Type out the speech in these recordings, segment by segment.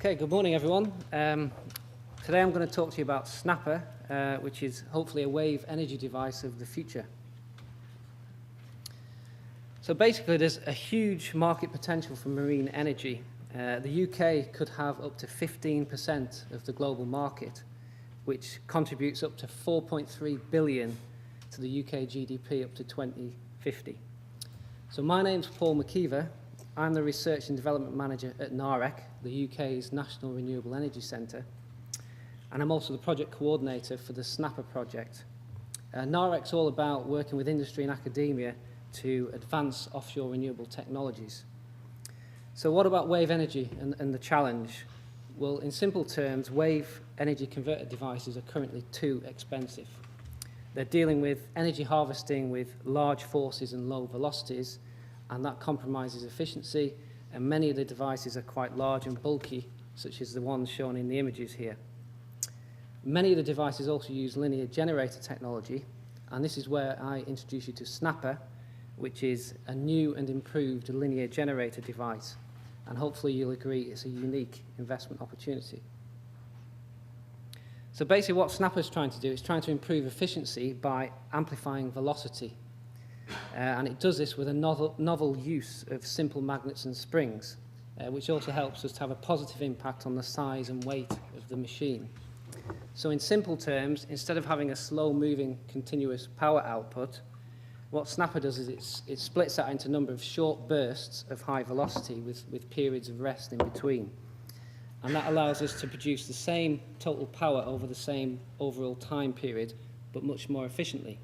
Okay, good morning everyone. Today I'm going to talk to you about Snapper, which is hopefully a wave energy device of the future. So basically there's a huge market potential for marine energy. The UK could have up to 15% of the global market, which contributes up to 4.3 billion to the UK GDP up to 2050. So my name's Paul Mckeever. I'm the Research and Development Manager at NAREC, the UK's National Renewable Energy Centre, and I'm also the Project Coordinator for the Snapper project. NAREC's all about working with industry and academia to advance offshore renewable technologies. So what about wave energy and the challenge? Well, in simple terms, wave energy converter devices are currently too expensive. They're dealing with energy harvesting with large forces and low velocities, and that compromises efficiency, and many of the devices are quite large and bulky, such as the ones shown in the images here. Many of the devices also use linear generator technology, and this is where I introduce you to Snapper, which is a new and improved linear generator device, and hopefully you'll agree it's a unique investment opportunity. So basically what Snapper is trying to do is trying to improve efficiency by amplifying velocity. And it does this with a novel use of simple magnets and springs, which also helps us to have a positive impact on the size and weight of the machine. So in simple terms, instead of having a slow-moving continuous power output, what Snapper does is it splits that into a number of short bursts of high velocity with periods of rest in between. And that allows us to produce the same total power over the same overall time period, but much more efficiently.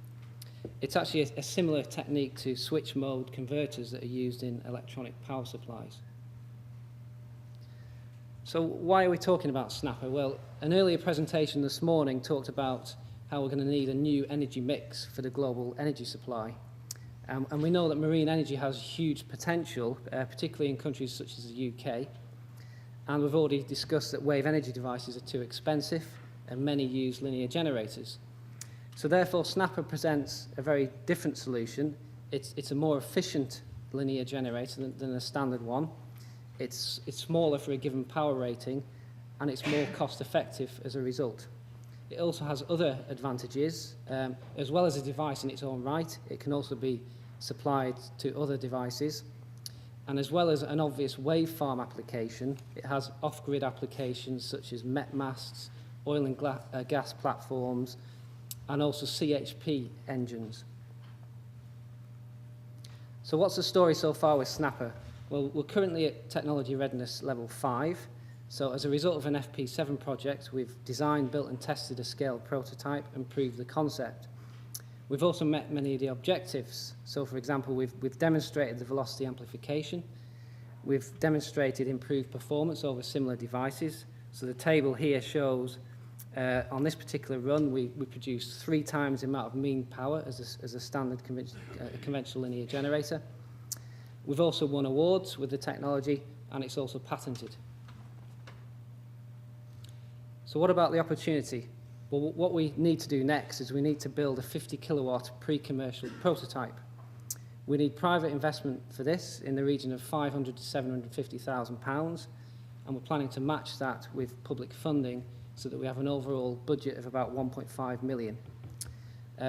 It's actually a similar technique to switch mode converters that are used in electronic power supplies. So why are we talking about Snapper? Well, an earlier presentation this morning talked about how we're going to need a new energy mix for the global energy supply. And we know that marine energy has huge potential, particularly in countries such as the UK. And we've already discussed that wave energy devices are too expensive, and many use linear generators. So therefore, Snapper presents a very different solution. It's a more efficient linear generator than a standard one. It's smaller for a given power rating, and it's more cost-effective as a result. It also has other advantages. As well as a device in its own right, it can also be supplied to other devices. And as well as an obvious wave farm application, it has off-grid applications such as met masts, oil and gas platforms, and also CHP engines. So what's the story so far with Snapper? Well, we're currently at technology readiness level 5. So as a result of an FP7 project, we've designed, built and tested a scaled prototype and proved the concept. We've also met many of the objectives. So for example, we've demonstrated the velocity amplification. We've demonstrated improved performance over similar devices. So the table here shows on this particular run, we produced 3 times the amount of mean power as a standard conventional linear generator. We've also won awards with the technology, and it's also patented. So what about the opportunity? Well, what we need to do next is we need to build a 50 kilowatt pre-commercial prototype. We need private investment for this in the region of £500,000 to £750,000, and we're planning to match that with public funding so that we have an overall budget of about 1.5 million.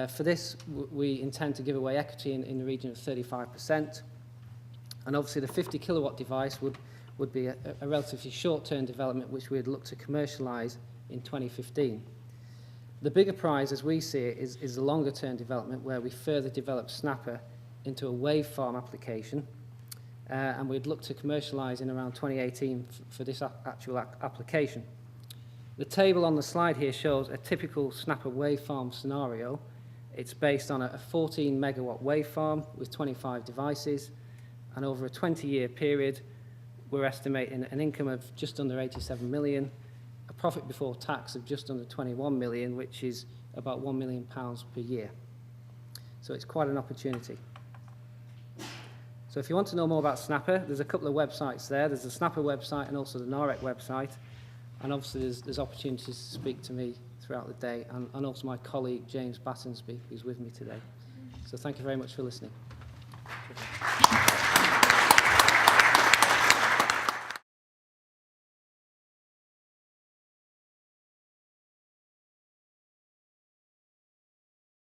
For this, we intend to give away equity in the region of 35%, and obviously the 50 kilowatt device would be a relatively short-term development which we'd look to commercialise in 2015. The bigger prize, as we see it, is the longer-term development where we further develop Snapper into a wave farm application, and we'd look to commercialise in around 2018 for this actual application. The table on the slide here shows a typical Snapper wave farm scenario. It's based on a 14 megawatt wave farm with 25 devices, and over a 20-year period, we're estimating an income of just under 87 million, a profit before tax of just under 21 million, which is about £1 million per year. So it's quite an opportunity. So if you want to know more about Snapper, there's a couple of websites there. There's the Snapper website and also the NAREC website. And obviously there's opportunities to speak to me throughout the day, and also my colleague James Battensby, who's with me today. So thank you very much for listening.